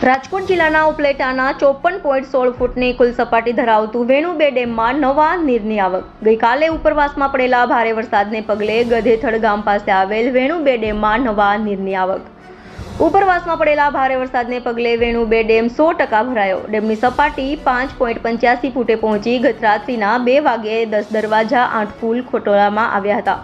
રાજકોટ જિલ્લાના ઉપલેટાના 54.16 ફૂટની કુલ સપાટી ધરાવતું વેણુ 2 ડેમમાં નવા નીરની આવક. ગઈકાલે ઉપરવાસમાં પડેલા ભારે વરસાદને પગલે ગધેથડ ગામ પાસે આવેલ વેણુ 2 ડેમમાં નવા નીરની આવક. ઉપરવાસમાં પડેલા ભારે વરસાદને પગલે વેણુ 2 ડેમ 100% ભરાયો. ડેમની સપાટી 5.85 ફૂટે પહોંચી ગત રાત્રિના 2 વાગ્યે 10 દરવાજા 8 પુલ ખોલવામાં આવ્યા હતા.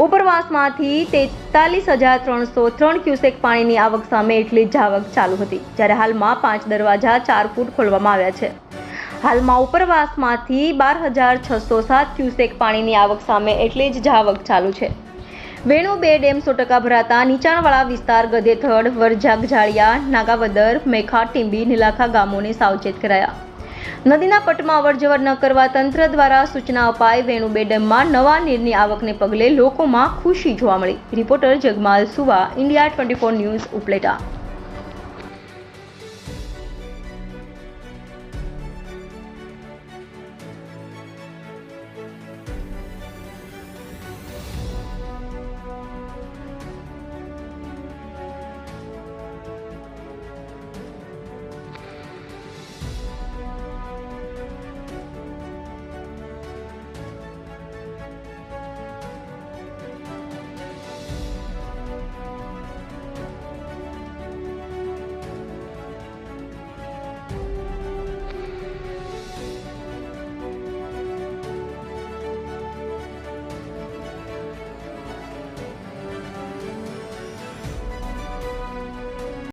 ઉપરવાસમાંથી 43,303 ક્યુસેક પાણીની આવક સામે એટલી જ આવક ચાલુ હતી, જ્યારે હાલમાં 5 દરવાજા 4 ફૂટ ખોલવામાં આવ્યા છે. હાલમાં ઉપરવાસમાંથી 12,607 ક્યુસેક પાણીની આવક સામે એટલી જ આવક ચાલુ છે. વેણુ 2 ડેમ 100% ભરાતા નીચાણવાળા વિસ્તાર ગધેથડ, વરજાગ, જાળિયા, નાગાવદર, મેખા, ટીંબી, નીલાખા ગામોને સાવચેત કરાયા. નદીના પટમાં અવરજવર ન કરવા તંત્ર દ્વારા સૂચના અપાઈ. વેણુ 2 ડેમમાં નવા નીરની આવકને પગલે લોકોમાં ખુશી જોવા મળી. રિપોર્ટર જગમાલ સુવા, ઇન્ડિયા 24 ન્યૂઝ, ઉપલેટા.